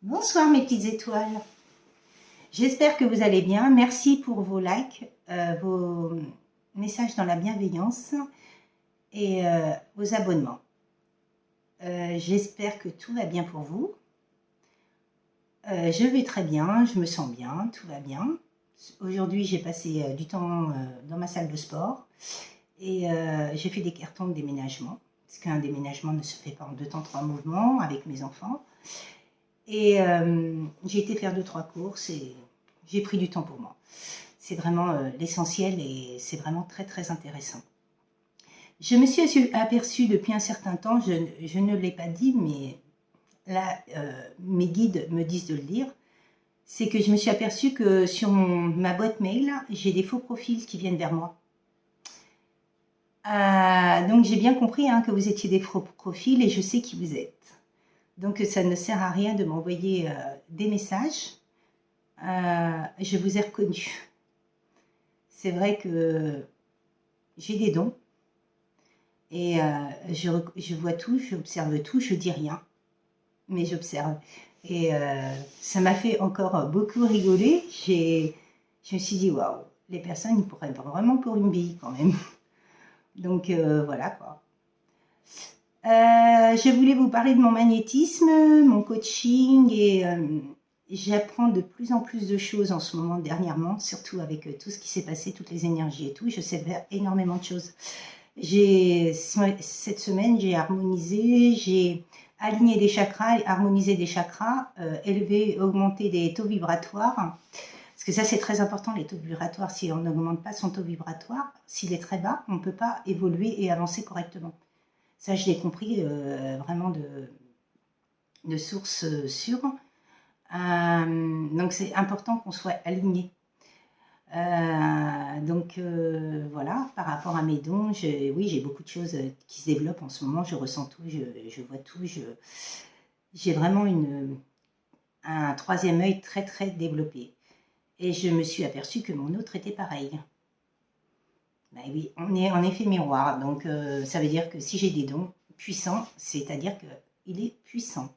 Bonsoir mes petites étoiles. J'espère que vous allez bien. Merci pour vos likes, vos messages dans la bienveillance et vos abonnements. J'espère que tout va bien pour vous. Je vais très bien, je me sens bien, tout va bien. Aujourd'hui, j'ai passé du temps dans ma salle de sport et j'ai fait des cartons de déménagement. Parce qu'un déménagement ne se fait pas en 2 temps 3 mouvements avec mes enfants. Et j'ai été faire 2-3 courses et j'ai pris du temps pour moi. C'est vraiment l'essentiel et c'est vraiment très très intéressant. Je me suis aperçue depuis un certain temps, je ne l'ai pas dit, mais là, mes guides me disent de le dire, c'est que je me suis aperçue que sur ma boîte mail, j'ai des faux profils qui viennent vers moi. Donc j'ai bien compris que vous étiez des faux profils et je sais qui vous êtes. Donc ça ne sert à rien de m'envoyer des messages. Je vous ai reconnu. C'est vrai que j'ai des dons et je vois tout, j'observe tout, je dis rien, mais j'observe. Et ça m'a fait encore beaucoup rigoler. Je me suis dit, waouh, les personnes, ils pourraient vraiment pour une bille quand même. Donc voilà quoi. Je voulais vous parler de mon magnétisme, mon coaching et j'apprends de plus en plus de choses en ce moment dernièrement, surtout avec tout ce qui s'est passé, toutes les énergies et tout. Je sais faire énormément de choses. Cette semaine, j'ai harmonisé, j'ai aligné des chakras, harmonisé des chakras, élevé, augmenté des taux vibratoires. Parce que ça, c'est très important, les taux vibratoires. Si on n'augmente pas son taux vibratoire, s'il est très bas, on ne peut pas évoluer et avancer correctement. Ça, je l'ai compris vraiment de sources sûres. Donc, c'est important qu'on soit aligné. Voilà, par rapport à mes dons, oui, j'ai beaucoup de choses qui se développent en ce moment. Je ressens tout, je vois tout. J'ai vraiment un troisième œil très, très développé. Et je me suis aperçue que mon autre était pareil. Ben oui, on est en effet miroir, donc ça veut dire que si j'ai des dons puissants, c'est-à-dire qu'il est puissant.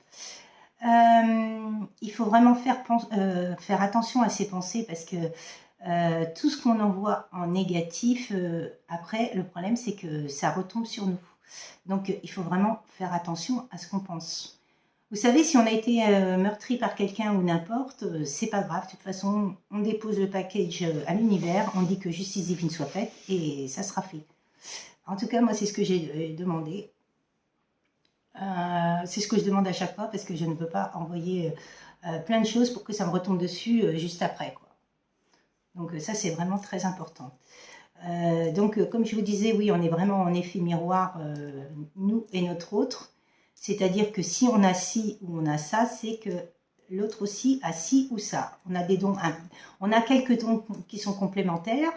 Il faut vraiment faire attention à ses pensées parce que tout ce qu'on envoie en négatif, après, le problème c'est que ça retombe sur nous. Donc il faut vraiment faire attention à ce qu'on pense. Vous savez, si on a été meurtri par quelqu'un ou n'importe, c'est pas grave. De toute façon, on dépose le package à l'univers, on dit que justice divine soit faite et ça sera fait. En tout cas, moi, c'est ce que j'ai demandé. C'est ce que je demande à chaque fois parce que je ne veux pas envoyer plein de choses pour que ça me retombe dessus juste après, quoi. Donc ça, c'est vraiment très important. Comme je vous disais, oui, on est vraiment en effet miroir, nous et notre autre. C'est-à-dire que si on a ci ou on a ça, c'est que l'autre aussi a ci ou ça. On a des dons, on a quelques dons qui sont complémentaires,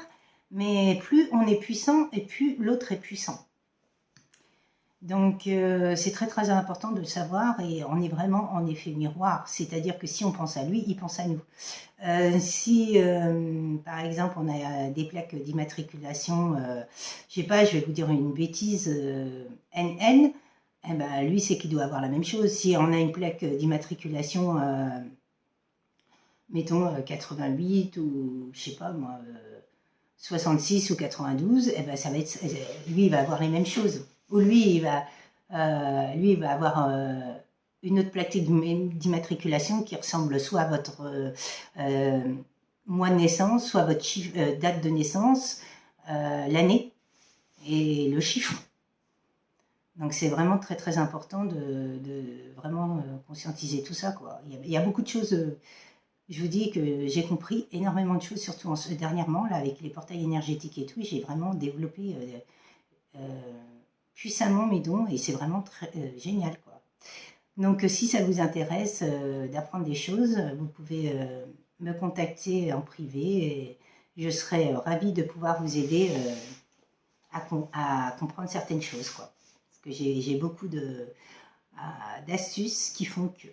mais plus on est puissant et plus l'autre est puissant. Donc c'est très très important de le savoir et on est vraiment en effet miroir. C'est-à-dire que si on pense à lui, il pense à nous. Si par exemple on a des plaques d'immatriculation, je sais pas, je vais vous dire une bêtise, NN, eh ben, lui c'est qu'il doit avoir la même chose. Si on a une plaque d'immatriculation, mettons 88 ou je sais pas moi, 66 ou 92, eh ben, ça va être, lui il va avoir les mêmes choses. Ou lui il va avoir une autre plaque d'immatriculation qui ressemble soit à votre mois de naissance, soit à votre date de naissance, l'année et le chiffre. Donc c'est vraiment très très important de vraiment conscientiser tout ça, quoi. Il y a beaucoup de choses, je vous dis que j'ai compris énormément de choses, surtout dernièrement, là, avec les portails énergétiques et tout, j'ai vraiment développé puissamment mes dons et c'est vraiment très génial, quoi. Donc si ça vous intéresse d'apprendre des choses, vous pouvez me contacter en privé et je serai ravie de pouvoir vous aider à comprendre certaines choses, quoi. Parce que j'ai beaucoup d'astuces qui font que.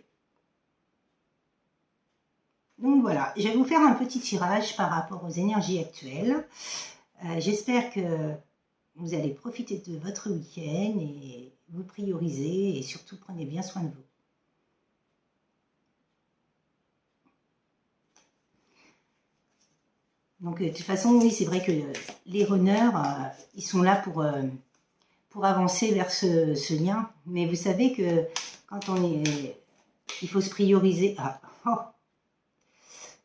Donc voilà, je vais vous faire un petit tirage par rapport aux énergies actuelles. J'espère que vous allez profiter de votre week-end et vous prioriser et surtout prenez bien soin de vous. Donc, de toute façon, oui, c'est vrai que les runners, ils sont là pour avancer vers ce lien. Mais vous savez que quand on est... Il faut se prioriser. Ah, oh.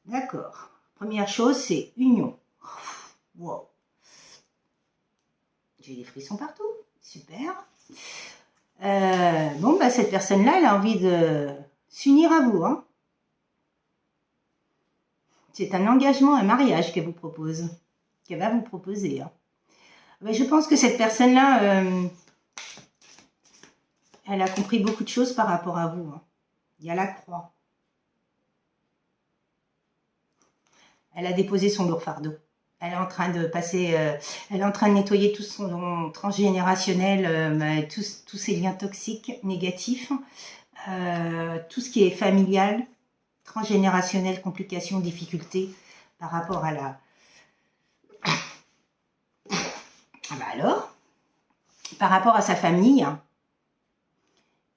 D'accord. Première chose, c'est union. Wow. J'ai des frissons partout. Super. Bon, bah, cette personne-là, elle a envie de s'unir à vous. Hein. C'est un engagement, un mariage qu'elle vous propose. Qu'elle va vous proposer. Hein. Mais je pense que cette personne-là, elle a compris beaucoup de choses par rapport à vous. Hein. Il y a la croix. Elle a déposé son lourd fardeau. Elle est en train de passer, elle est en train de nettoyer tout son transgénérationnel, tous ces liens toxiques, négatifs, tout ce qui est familial, transgénérationnel, complications, difficultés par rapport à la... Ah bah alors, par rapport à sa famille,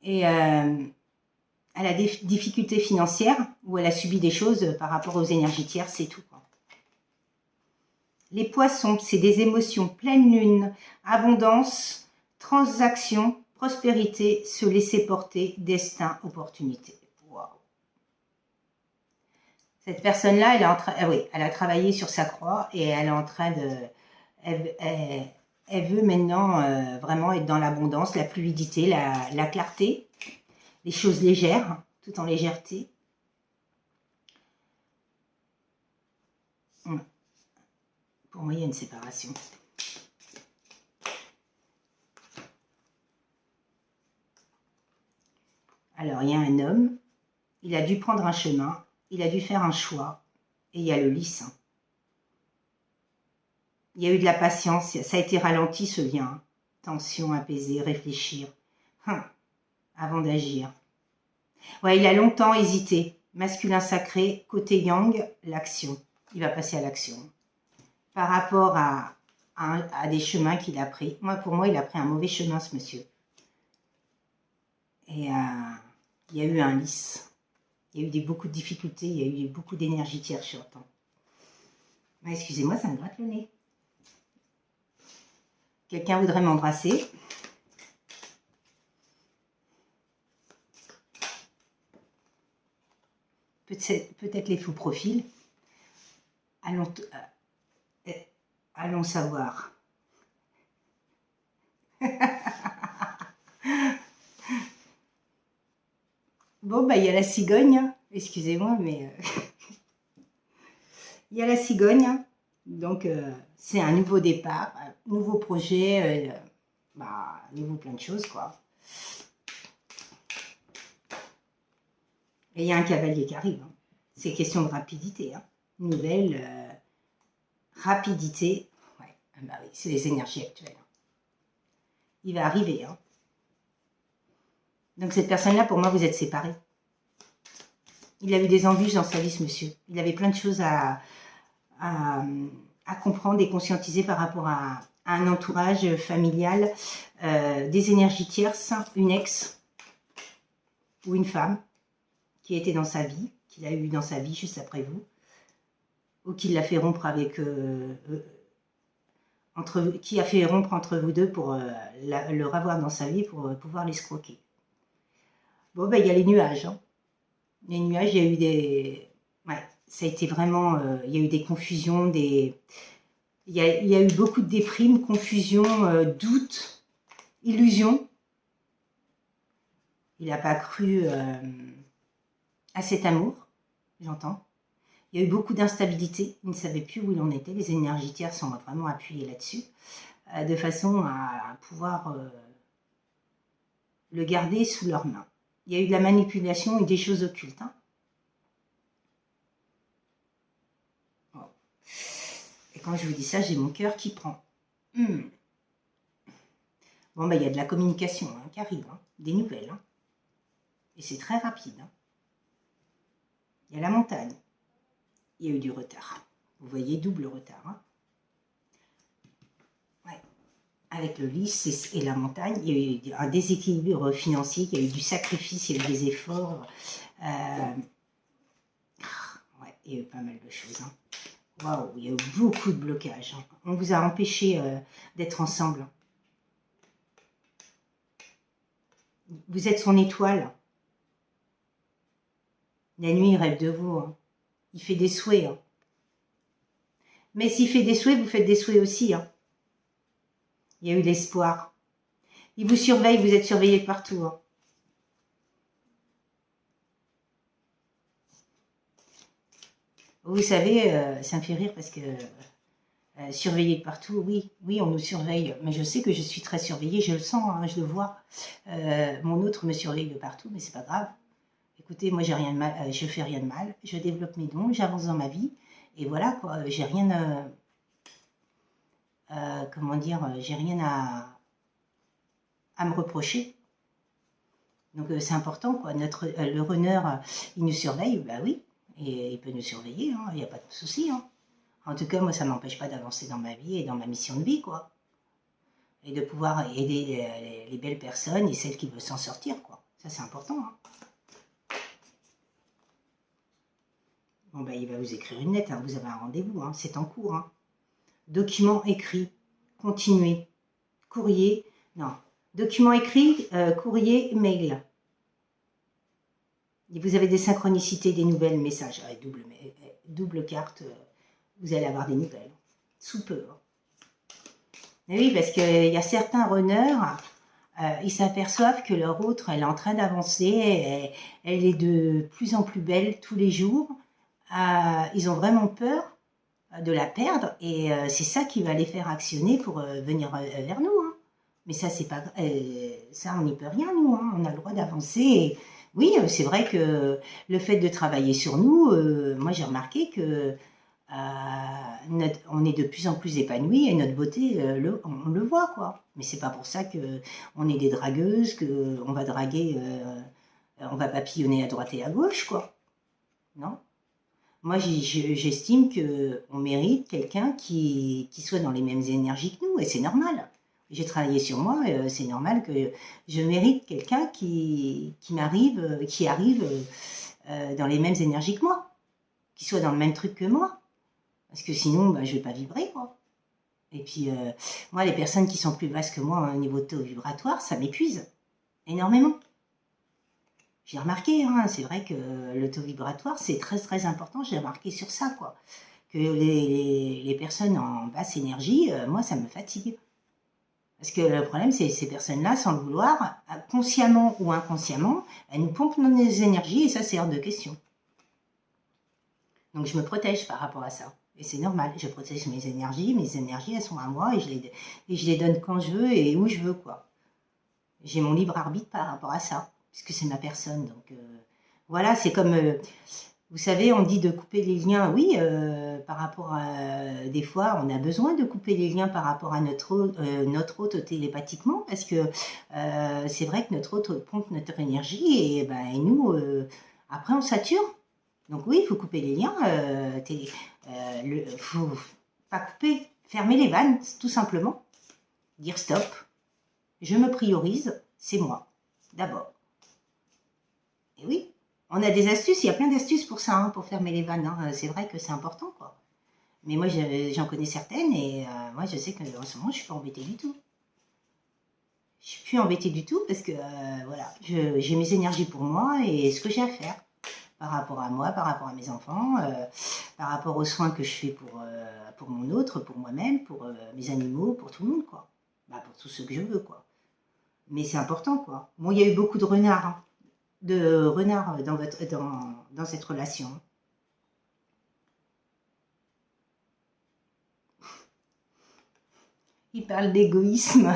et elle a des difficultés financières ou elle a subi des choses par rapport aux énergies tierces, c'est tout. Les poissons, c'est des émotions, pleine lune, abondance, transaction, prospérité, se laisser porter, destin, opportunité. Wow. Cette personne-là, elle a travaillé sur sa croix et elle est en train de... Elle veut maintenant vraiment être dans l'abondance, la fluidité, la clarté, les choses légères, tout en légèreté. Pour moi, il y a une séparation. Alors, il y a un homme, il a dû prendre un chemin, il a dû faire un choix, et il y a le lys. Il y a eu de la patience, ça a été ralenti ce lien. Tension, apaiser, réfléchir, avant d'agir. Ouais, il a longtemps hésité. Masculin sacré, côté yang, l'action. Il va passer à l'action. Par rapport à des chemins qu'il a pris. Pour moi, il a pris un mauvais chemin, ce monsieur. Et il y a eu un lys. Il y a eu beaucoup de difficultés, il y a eu beaucoup d'énergie tierce sur le temps. Excusez-moi, ça me gratte le nez. Quelqu'un voudrait m'embrasser. Peut-être les faux profils. Allons savoir. Bon, bah, il y a la cigogne. Excusez-moi, mais... il y a la cigogne. Donc, c'est un nouveau départ, un nouveau projet, nouveau plein de choses, quoi. Et il y a un cavalier qui arrive. Hein. C'est question de rapidité. Hein. Nouvelle rapidité. Ouais, bah oui, c'est les énergies actuelles. Il va arriver. Hein. Donc cette personne-là, pour moi, vous êtes séparés. Il a eu des embûches dans sa vie, ce monsieur. Il avait plein de choses à comprendre et conscientiser par rapport à un entourage familial, des énergies tierces, une ex ou une femme qui était dans sa vie, qu'il a eu dans sa vie juste après vous, ou qui l'a fait rompre avec... qui a fait rompre entre vous deux pour le revoir dans sa vie pour pouvoir l'escroquer. Bon, ben, il y a les nuages. Hein. Les nuages, il y a eu des... Ouais, ça a été vraiment... il y a eu des confusions, il y a eu beaucoup de déprimes, confusions, doutes, illusions. Il n'a pas cru à cet amour, j'entends. Il y a eu beaucoup d'instabilité, il ne savait plus où il en était. Les énergies tierces sont vraiment appuyées là-dessus, de façon à pouvoir le garder sous leurs mains. Il y a eu de la manipulation et des choses occultes. Hein. Bon. Et quand je vous dis ça, j'ai mon cœur qui prend. Bon, ben, il y a de la communication hein, qui arrive, hein, des nouvelles. Hein. Et c'est très rapide. Hein. Il y a la montagne. Il y a eu du retard. Vous voyez, double retard. Hein. Ouais. Avec le lys et la montagne, il y a eu un déséquilibre financier, il y a eu du sacrifice, il y a eu des efforts. Ouais, il y a eu pas mal de choses. Hein. Waouh, il y a eu beaucoup de blocages. Hein. On vous a empêché d'être ensemble. Vous êtes son étoile. La nuit, il rêve de vous. Hein. Il fait des souhaits. Hein. Mais s'il fait des souhaits, vous faites des souhaits aussi. Hein. Il y a eu l'espoir. Il vous surveille, vous êtes surveillé de partout. Hein. Vous savez, ça me fait rire parce que surveillé de partout, oui, on nous surveille. Mais je sais que je suis très surveillée, je le sens, hein, je le vois. Mon autre me surveille de partout, mais c'est pas grave. Écoutez, moi j'ai rien de mal, je fais rien de mal, je développe mes dons, j'avance dans ma vie, et voilà quoi. J'ai rien, comment dire, j'ai rien à me reprocher. Donc c'est important quoi. Le runner, il nous surveille, bah oui, et il peut nous surveiller, il n'y a pas de souci. Hein. En tout cas, moi, ça ne m'empêche pas d'avancer dans ma vie et dans ma mission de vie, quoi. Et de pouvoir aider les belles personnes et celles qui veulent s'en sortir, quoi. Ça, c'est important. Hein. Bon, ben, il va vous écrire une lettre, hein. Vous avez un rendez-vous, hein. C'est en cours. Hein. Document écrit, continuez. Courrier, non. Document écrit, courrier, mail. Et vous avez des synchronicités, des nouvelles messages. Double carte, vous allez avoir des nouvelles. Sous peu. Hein. Et oui, parce qu'il y a certains runners, ils s'aperçoivent que leur autre, elle est en train d'avancer, elle est de plus en plus belle tous les jours. Ils ont vraiment peur de la perdre et c'est ça qui va les faire actionner pour venir vers nous. Hein. Mais ça, c'est pas, ça, on n'y peut rien, nous. Hein. On a le droit d'avancer. Oui, c'est vrai que le fait de travailler sur nous, moi j'ai remarqué que on est de plus en plus épanoui et notre beauté, on le voit quoi. Mais c'est pas pour ça que on est des dragueuses, que on va draguer, on va papillonner à droite et à gauche quoi. Non. Moi, j'estime que on mérite quelqu'un qui soit dans les mêmes énergies que nous et c'est normal. J'ai travaillé sur moi, c'est normal que je mérite quelqu'un qui arrive dans les mêmes énergies que moi, qui soit dans le même truc que moi. Parce que sinon, bah, je ne vais pas vibrer, quoi. Et puis, moi, les personnes qui sont plus basses que moi au niveau de taux vibratoire, ça m'épuise énormément. J'ai remarqué, hein, c'est vrai que le taux vibratoire, c'est très, très important. J'ai remarqué sur ça, quoi. Que les personnes en basse énergie, moi, ça me fatigue. Parce que le problème, c'est ces personnes-là, sans le vouloir, consciemment ou inconsciemment, elles nous pompent nos énergies et ça, c'est hors de question. Donc, je me protège par rapport à ça. Et c'est normal, je protège mes énergies, elles sont à moi et je les donne quand je veux et où je veux, quoi. J'ai mon libre arbitre par rapport à ça, puisque c'est ma personne. Donc, voilà, c'est comme, vous savez, on dit de couper les liens. Oui, par rapport à, des fois, on a besoin de couper les liens par rapport à notre hôte télépathiquement, parce que c'est vrai que notre hôte pompe notre énergie et nous, après, on sature. Donc oui, il faut couper les liens, faut pas couper, fermer les vannes, tout simplement. Dire stop, je me priorise, c'est moi, d'abord. Et oui, on a des astuces, il y a plein d'astuces pour ça, hein, pour fermer les vannes. Hein. C'est vrai que c'est important, quoi. Mais moi, j'en connais certaines et moi, je sais qu'en ce moment, je ne suis pas embêtée du tout. Je ne suis plus embêtée du tout parce que, voilà, j'ai mes énergies pour moi et ce que j'ai à faire. Par rapport à moi, par rapport à mes enfants, par rapport aux soins que je fais pour mon autre, pour moi-même, pour mes animaux, pour tout le monde, quoi. Bah, pour tout ce que je veux, quoi. Mais c'est important, quoi. Bon, il y a eu beaucoup de renards, hein, dans cette relation. Il parle d'égoïsme.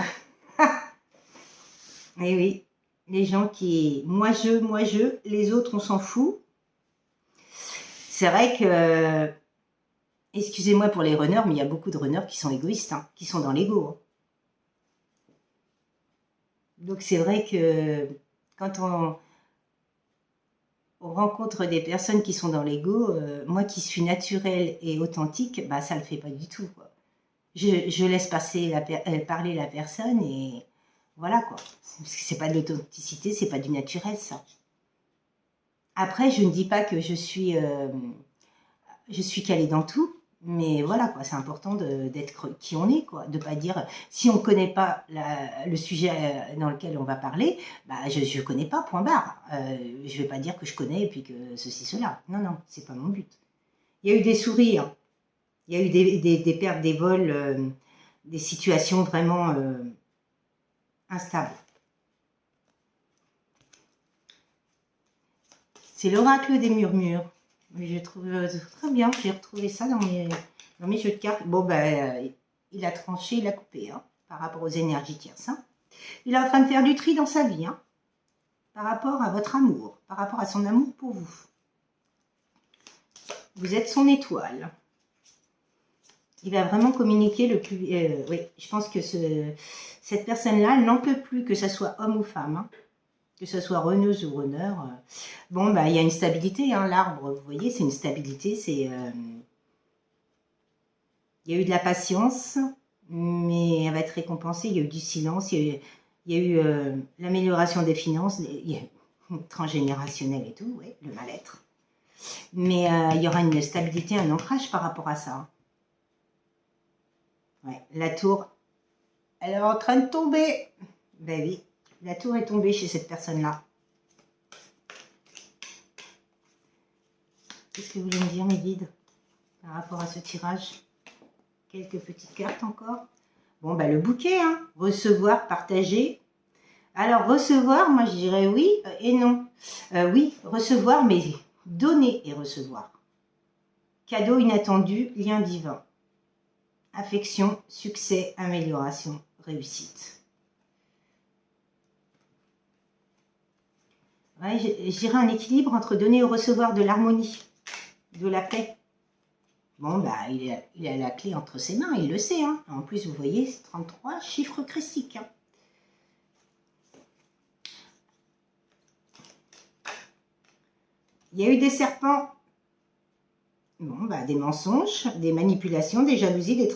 Et oui, les gens qui... Moi, je, les autres, on s'en fout. C'est vrai que, excusez-moi pour les runners, mais il y a beaucoup de runners qui sont égoïstes, hein, qui sont dans l'ego. Hein. Donc c'est vrai que quand on rencontre des personnes qui sont dans l'ego, moi qui suis naturelle et authentique, bah ça le fait pas du tout. Quoi. Je laisse parler la personne et voilà quoi. Parce que c'est pas de l'authenticité, c'est pas du naturel ça. Après, je ne dis pas que je suis calée dans tout. Mais voilà, quoi, c'est important d'être qui on est, quoi. De pas dire, si on ne connaît pas le sujet dans lequel on va parler, bah, je ne connais pas, point barre. Je ne vais pas dire que je connais et puis que ceci, cela. Non, non, c'est pas mon but. Il y a eu des sourires, il y a eu des pertes, des vols, des situations vraiment instables. C'est l'oracle des murmures. Je trouve très bien, j'ai retrouvé ça dans mes jeux de cartes. Bon, ben, il a tranché, il a coupé, hein, par rapport aux énergies tierces. Hein. Il est en train de faire du tri dans sa vie, hein, par rapport à votre amour, par rapport à son amour pour vous. Vous êtes son étoile. Il va vraiment communiquer le plus... oui, je pense que cette personne-là, elle n'en peut plus, que ce soit homme ou femme, hein. Que ce soit reneuse ou reneur, bon, bah, il y a une stabilité, hein, l'arbre, vous voyez, c'est une stabilité, c'est... il y a eu de la patience, mais elle va être récompensée, il y a eu du silence, il y a eu l'amélioration des finances, il y a transgénérationnel et tout, ouais, le mal-être. Mais il y aura une stabilité, un ancrage par rapport à ça. Ouais, la tour, elle est en train de tomber. Ben oui. La tour est tombée chez cette personne-là. Qu'est-ce que vous voulez me dire, mes guides, par rapport à ce tirage? Quelques petites cartes encore. Bon, bah, le bouquet, hein. Recevoir, partager. Alors, recevoir, moi, je dirais oui et non. Oui, recevoir, mais donner et recevoir. Cadeau inattendu, lien divin. Affection, succès, amélioration, réussite. Ouais, je dirais un équilibre entre donner et recevoir, de l'harmonie, de la paix. Bon, bah, il a la clé entre ses mains, il le sait. Hein. En plus, vous voyez, 33, chiffre christique. Hein. Il y a eu des serpents, bon, bah, des mensonges, des manipulations, des jalousies,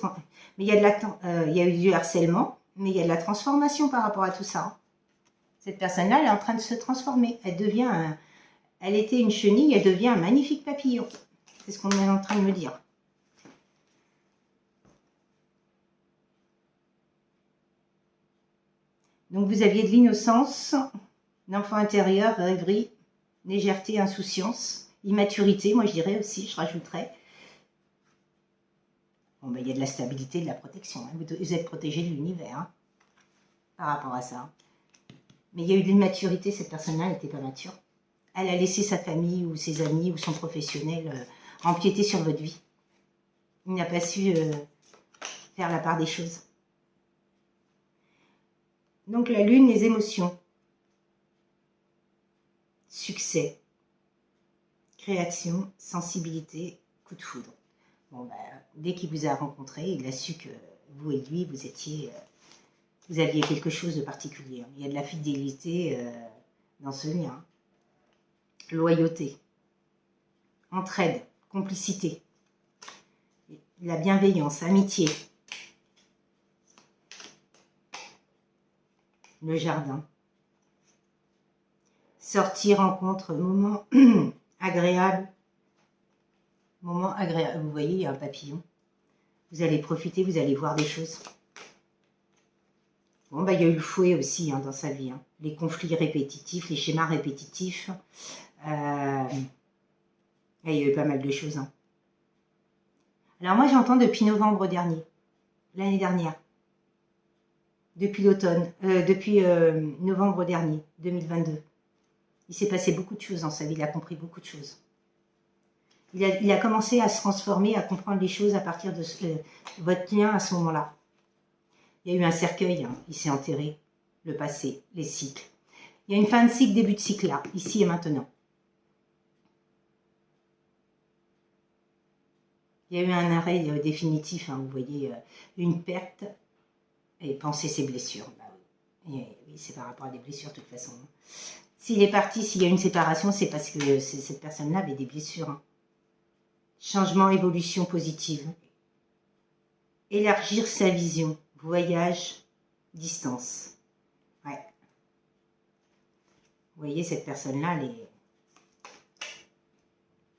mais il y a eu du harcèlement, mais il y a de la transformation par rapport à tout ça. Hein. Cette personne-là, elle est en train de se transformer. Elle était une chenille, elle devient un magnifique papillon. C'est ce qu'on est en train de me dire. Donc, vous aviez de l'innocence, l'enfant intérieur, rêverie, légèreté, insouciance, immaturité, moi je dirais aussi, je rajouterais. Bon, ben, il y a de la stabilité, de la protection. Hein. Vous êtes protégé de l'univers hein, par rapport à ça. Mais il y a eu de l'immaturité, cette personne-là n'était pas mature. Elle a laissé sa famille ou ses amis ou son professionnel empiéter sur votre vie. Il n'a pas su faire la part des choses. Donc la lune, les émotions. Succès. Création, sensibilité, coup de foudre. Bon, ben, dès qu'il vous a rencontré, il a su que vous et lui, vous aviez quelque chose de particulier. Il y a de la fidélité dans ce lien. Loyauté, entraide, complicité, la bienveillance, amitié, le jardin, sortie, rencontre, moment agréable, moment agréable. Vous voyez, il y a un papillon. Vous allez profiter, vous allez voir des choses. Bon, bah, il y a eu le fouet aussi hein, dans sa vie. Hein. Les conflits répétitifs, les schémas répétitifs. Il y a eu pas mal de choses. Hein. Alors moi, j'entends depuis novembre dernier, l'année dernière, depuis l'automne, depuis novembre dernier, 2022. Il s'est passé beaucoup de choses dans sa vie, il a compris beaucoup de choses. Il a commencé à se transformer, à comprendre les choses à partir de votre lien à ce moment-là. Il y a eu un cercueil, hein, il s'est enterré, le passé, les cycles. Il y a une fin de cycle, début de cycle là, ici et maintenant. Il y a eu un arrêt définitif, hein, vous voyez, une perte, et penser ses blessures. Bah oui, c'est par rapport à des blessures de toute façon. Hein. S'il est parti, s'il y a une séparation, c'est parce que cette personne-là avait des blessures. Hein. Changement, évolution positive. Élargir sa vision. Voyage, distance. Ouais. Vous voyez, cette personne-là, elle est...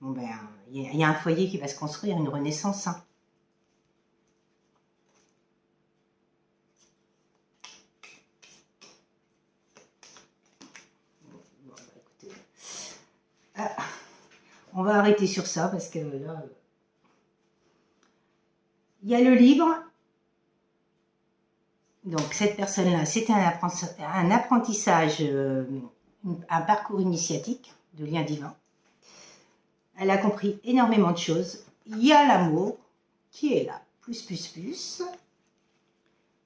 Bon ben, il y a un foyer qui va se construire, une renaissance. Hein. On va arrêter sur ça parce que là, il y a le livre. Donc cette personne-là, c'était un apprentissage, un parcours initiatique de lien divin. Elle a compris énormément de choses. Il y a l'amour qui est là, plus.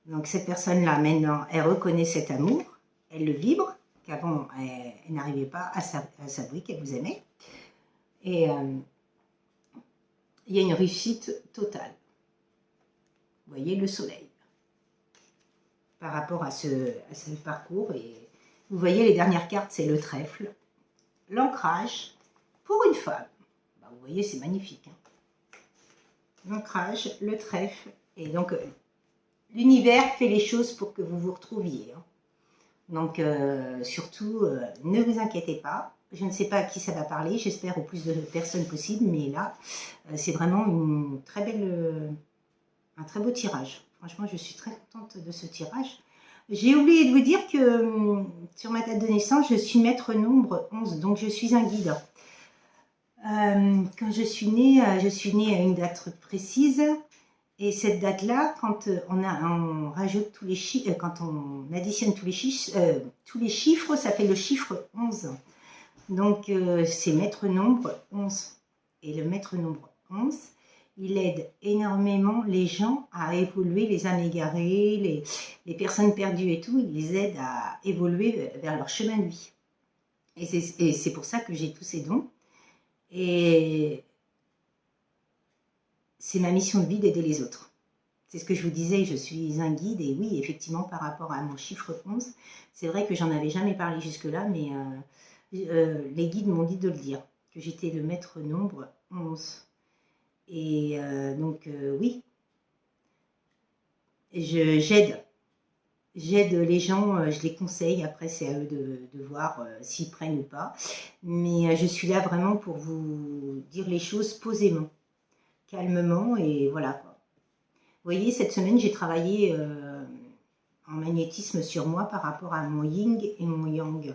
Donc cette personne-là, maintenant, elle reconnaît cet amour, elle le vibre, qu'avant, elle n'arrivait pas à s'avouer qu'elle vous aimait. Et il y a une réussite totale. Vous voyez le soleil par rapport à ce parcours. Et vous voyez, les dernières cartes, c'est le trèfle, l'ancrage pour une femme. Bah, vous voyez, c'est magnifique. Hein. L'ancrage, le trèfle, et donc l'univers fait les choses pour que vous vous retrouviez. Hein. Donc, surtout, ne vous inquiétez pas. Je ne sais pas à qui ça va parler, j'espère au plus de personnes possible, mais là, c'est vraiment une très belle, un très beau tirage. Franchement, je suis très contente de ce tirage. J'ai oublié de vous dire que sur ma date de naissance, je suis maître nombre 11, donc je suis un guide. Quand je suis née à une date précise. Et cette date-là, quand on rajoute tous les chiffres, quand on additionne tous les chiffres, ça fait le chiffre 11. Donc, c'est maître nombre 11. Et le maître nombre 11, il aide énormément les gens à évoluer, les âmes égarées, les personnes perdues et tout, il les aide à évoluer vers leur chemin de vie. Et c'est pour ça que j'ai tous ces dons. Et c'est ma mission de vie d'aider les autres. C'est ce que je vous disais, je suis un guide, et oui, effectivement, par rapport à mon chiffre 11, c'est vrai que j'en avais jamais parlé jusque-là, mais les guides m'ont dit de le dire, que j'étais le maître nombre 11. Et donc, oui, j'aide les gens, je les conseille, après c'est à eux de voir s'ils prennent ou pas, mais je suis là vraiment pour vous dire les choses posément, calmement, et voilà quoi. Vous voyez, cette semaine, j'ai travaillé en magnétisme sur moi par rapport à mon yin et mon yang.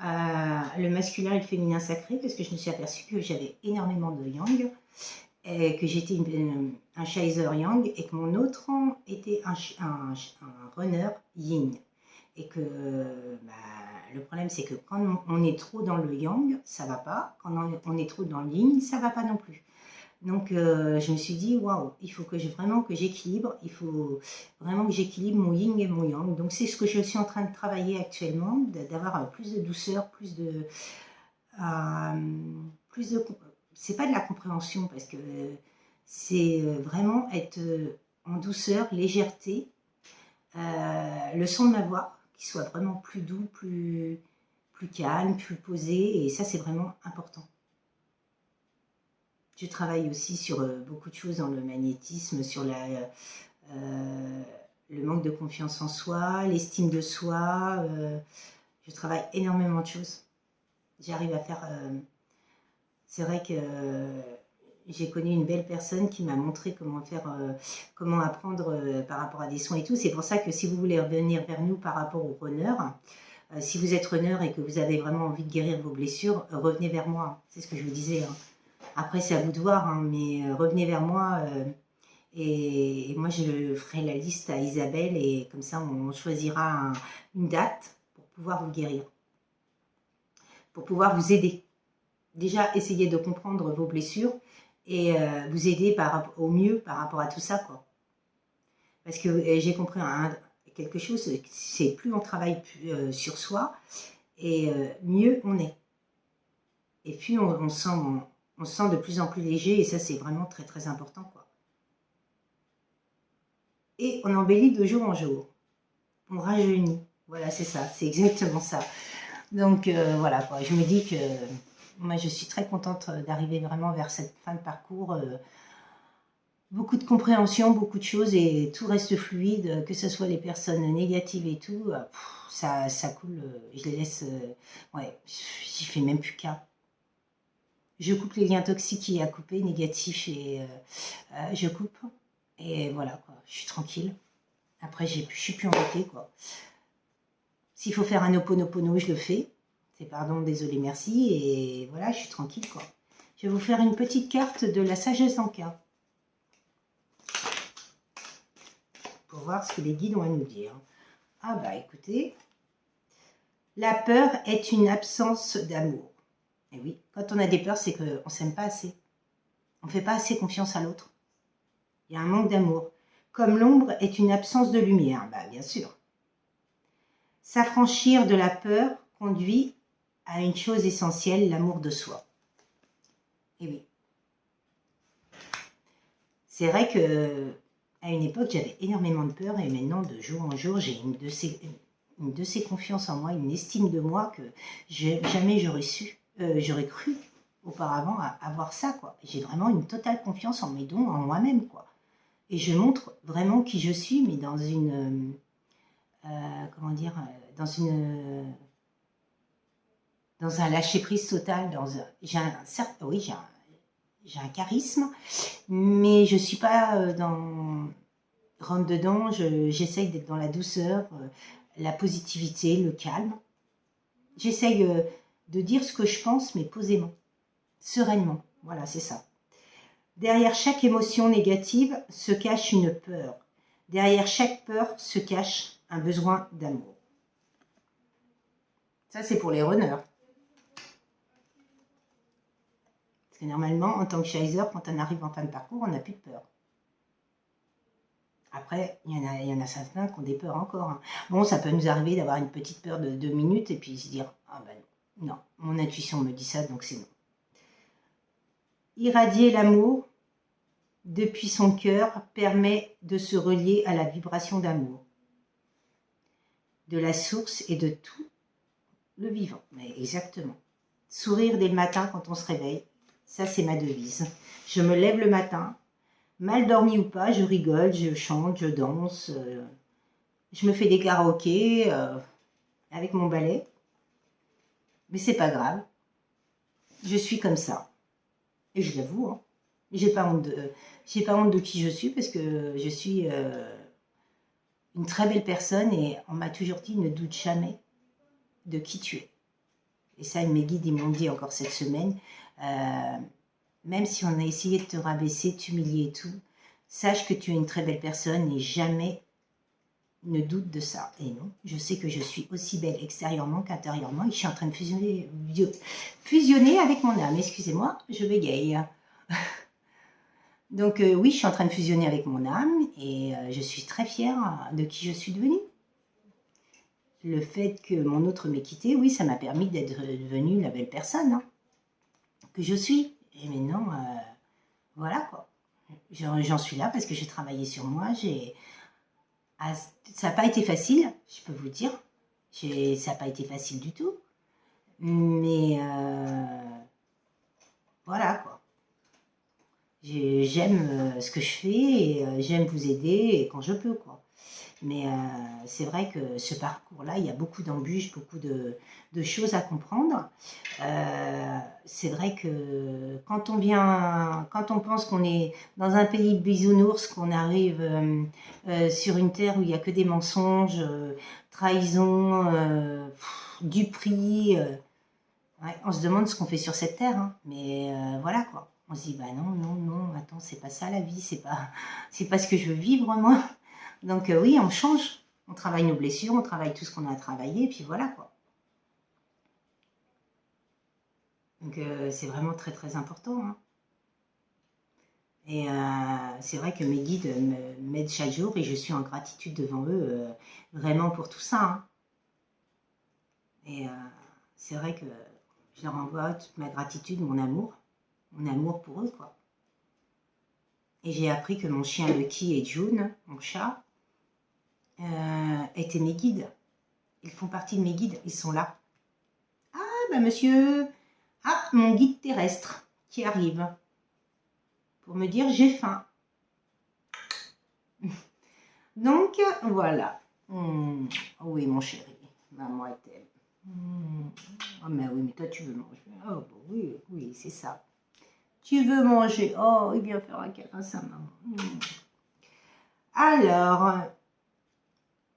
Le masculin et le féminin sacré, parce que je me suis aperçue que j'avais énormément de yang, et que j'étais un chaser yang, et que mon autre était un runner yin. Et que le problème, c'est que quand on est trop dans le yang, ça va pas. Quand on est trop dans le yin, ça va pas non plus. Donc, je me suis dit, waouh, il faut vraiment que j'équilibre, il faut vraiment que j'équilibre mon yin et mon yang. Donc, c'est ce que je suis en train de travailler actuellement, d'avoir plus de douceur, c'est pas de la compréhension, parce que c'est vraiment être en douceur, légèreté, le son de ma voix, qui soit vraiment plus doux, plus calme, plus posé, et ça, c'est vraiment important. Je travaille aussi sur beaucoup de choses dans le magnétisme, sur le manque de confiance en soi, l'estime de soi. Je travaille énormément de choses. J'arrive à faire... c'est vrai que j'ai connu une belle personne qui m'a montré comment apprendre par rapport à des soins et tout. C'est pour ça que si vous voulez revenir vers nous par rapport au runner, si vous êtes runner et que vous avez vraiment envie de guérir vos blessures, revenez vers moi. C'est ce que je vous disais. Hein. Après, c'est à vous de voir, hein, mais revenez vers moi et moi, je ferai la liste à Isabelle, et comme ça, on choisira une date pour pouvoir vous guérir, pour pouvoir vous aider. Déjà, essayez de comprendre vos blessures et vous aider au mieux par rapport à tout ça, quoi. Parce que j'ai compris quelque chose, c'est plus on travaille sur soi, et mieux on est. Et puis, on se sent de plus en plus léger, et ça, c'est vraiment très, très important, quoi. Et on embellit de jour en jour. On rajeunit. Voilà, c'est ça. C'est exactement ça. Donc, voilà, quoi. Je me dis que moi, je suis très contente d'arriver vraiment vers cette fin de parcours. Beaucoup de compréhension, beaucoup de choses, et tout reste fluide, que ce soit les personnes négatives et tout. Ça coule. Je les laisse... ouais, j'y fais même plus cas. Je coupe les liens toxiques qu'il y a à couper, négatifs, et je coupe. Et voilà, quoi. Je suis tranquille. Après, je suis plus embêtée, quoi. S'il faut faire un Ho'oponopono, je le fais. C'est pardon, désolé, merci. Et voilà, je suis tranquille, quoi. Je vais vous faire une petite carte de la sagesse en cas. Pour voir ce que les guides ont à nous dire. Ah bah écoutez, la peur est une absence d'amour. Et oui, quand on a des peurs, c'est qu'on ne s'aime pas assez. On ne fait pas assez confiance à l'autre. Il y a un manque d'amour. Comme l'ombre est une absence de lumière, bah bien sûr. S'affranchir de la peur conduit à une chose essentielle, l'amour de soi. Et oui. C'est vrai que à une époque, j'avais énormément de peur et maintenant, de jour en jour, j'ai une de ces confiances en moi, une estime de moi que jamais j'aurais cru auparavant avoir ça, quoi. J'ai vraiment une totale confiance en mes dons, en moi-même, quoi. Et je montre vraiment qui je suis, mais dans une, comment dire, dans un lâcher-prise total, j'ai un charisme, mais je ne suis pas rentre dedans, j'essaye d'être dans la douceur, la positivité, le calme. J'essaye de dire ce que je pense, mais posément, sereinement. Voilà, c'est ça. Derrière chaque émotion négative se cache une peur. Derrière chaque peur se cache un besoin d'amour. Ça, c'est pour les runners. Parce que normalement, en tant que chaser, quand on arrive en fin de parcours, on n'a plus de peur. Après, il y en a certains qui ont des peurs encore. Hein. Bon, ça peut nous arriver d'avoir une petite peur de 2 minutes et puis se dire « Ah ben non, mon intuition me dit ça, donc c'est non. » Irradier l'amour depuis son cœur permet de se relier à la vibration d'amour, de la source et de tout le vivant. Mais exactement. Sourire dès le matin quand on se réveille, ça c'est ma devise. Je me lève le matin, mal dormi ou pas, je rigole, je chante, je danse, je me fais des karaokés avec mon balai. Mais c'est pas grave. Je suis comme ça. Et je l'avoue, hein. J'ai pas honte de qui je suis parce que je suis une très belle personne et on m'a toujours dit ne doute jamais de qui tu es. Et ça, mes guides, ils m'ont dit encore cette semaine, même si on a essayé de te rabaisser, de t'humilier et tout, sache que tu es une très belle personne et jamais ne doute de ça. Et non, je sais que je suis aussi belle extérieurement qu'intérieurement et je suis en train de fusionner avec mon âme. Excusez-moi, je bégaye. Donc oui, je suis en train de fusionner avec mon âme et je suis très fière de qui je suis devenue. Le fait que mon autre m'ait quitté, oui, ça m'a permis d'être devenue la belle personne que je suis. Et maintenant, voilà quoi. J'en suis là parce que j'ai travaillé sur moi. Ça n'a pas été facile, je peux vous dire. Ça n'a pas été facile du tout. Mais voilà quoi. J'aime ce que je fais et j'aime vous aider et quand je peux quoi. Mais c'est vrai que ce parcours-là, il y a beaucoup d'embûches, beaucoup de choses à comprendre. C'est vrai que quand on pense qu'on est dans un pays bisounours, qu'on arrive sur une terre où il n'y a que des mensonges, trahison, duperie, ouais, on se demande ce qu'on fait sur cette terre. Hein. Mais voilà quoi. On se dit, bah non, attends, c'est pas ça la vie, c'est pas ce que je veux vivre moi. Donc oui, on change, on travaille nos blessures, on travaille tout ce qu'on a à travailler, et puis voilà quoi. Donc c'est vraiment très très important. Hein. Et c'est vrai que mes guides m'aident chaque jour et je suis en gratitude devant eux vraiment pour tout ça. Hein. Et c'est vrai que je leur envoie toute ma gratitude, mon amour pour eux quoi. Et j'ai appris que mon chien Lucky et June, mon chat, étaient mes guides. Ils font partie de mes guides, ils sont là. Ah, bah monsieur, mon guide terrestre qui arrive pour me dire j'ai faim. Donc, voilà. Oui, mon chéri, maman est t'aime. Oh, mais oui, mais toi tu veux manger. Oh, bah, oui, c'est ça. Tu veux manger. Oh, il vient faire un câlin à sa maman. Alors,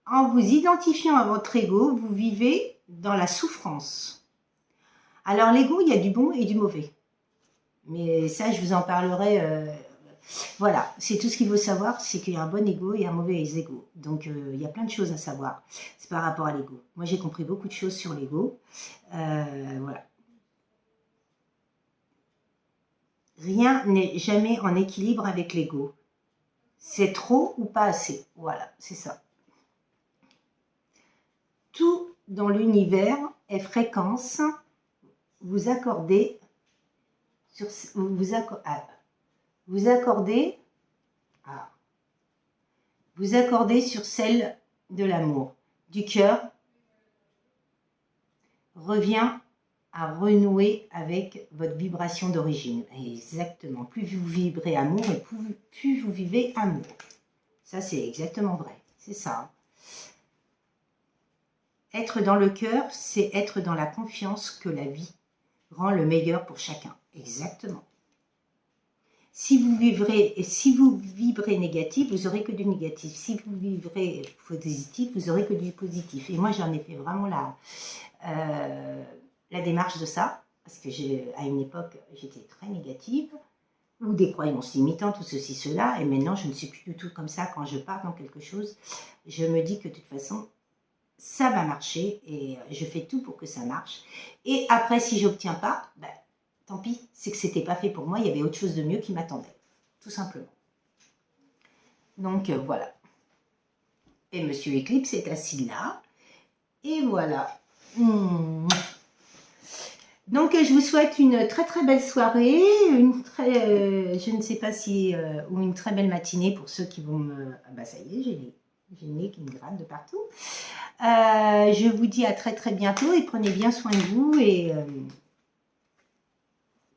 en vous identifiant à votre ego, vous vivez dans la souffrance. Alors l'ego, il y a du bon et du mauvais. Mais ça, je vous en parlerai. Voilà, c'est tout ce qu'il faut savoir, c'est qu'il y a un bon ego et un mauvais ego. Donc, il y a plein de choses à savoir. C'est par rapport à l'ego. Moi, j'ai compris beaucoup de choses sur l'ego. Voilà. Rien n'est jamais en équilibre avec l'ego. C'est trop ou pas assez. Voilà, c'est ça. Tout dans l'univers est fréquence. Vous accordez sur vous accordez sur celle de l'amour. Du cœur revient à renouer avec votre vibration d'origine. Exactement. Plus vous vibrez amour et plus vous vivez amour. Ça, c'est exactement vrai. C'est ça. Être dans le cœur, c'est être dans la confiance que la vie rend le meilleur pour chacun. Exactement. Si vous vibrez négatif, vous aurez que du négatif. Si vous vibrez positif, vous aurez que du positif. Et moi, j'en ai fait vraiment la démarche de ça, parce que à une époque, j'étais très négative, ou des croyances limitantes, ou ceci, cela, et maintenant, je ne suis plus du tout comme ça. Quand je pars dans quelque chose, je me dis que de toute façon, ça va marcher, et je fais tout pour que ça marche. Et après, si j'obtiens pas, ben, tant pis, c'est que c'était pas fait pour moi, il y avait autre chose de mieux qui m'attendait, tout simplement. Donc, voilà. Et Monsieur Eclipse est assis là, et voilà. Donc, je vous souhaite une très très belle soirée, je ne sais pas si, ou une très belle matinée pour ceux qui vont me... Ah bah ça y est, j'ai le nez qui me gratte de partout. Je vous dis à très très bientôt et prenez bien soin de vous et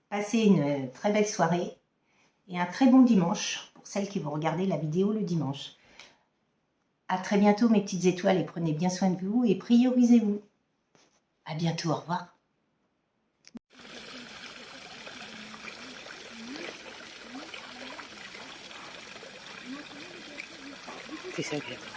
passez une très belle soirée et un très bon dimanche pour celles qui vont regarder la vidéo le dimanche. À très bientôt mes petites étoiles et prenez bien soin de vous et priorisez-vous. À bientôt, au revoir. C'est ça que j'aime.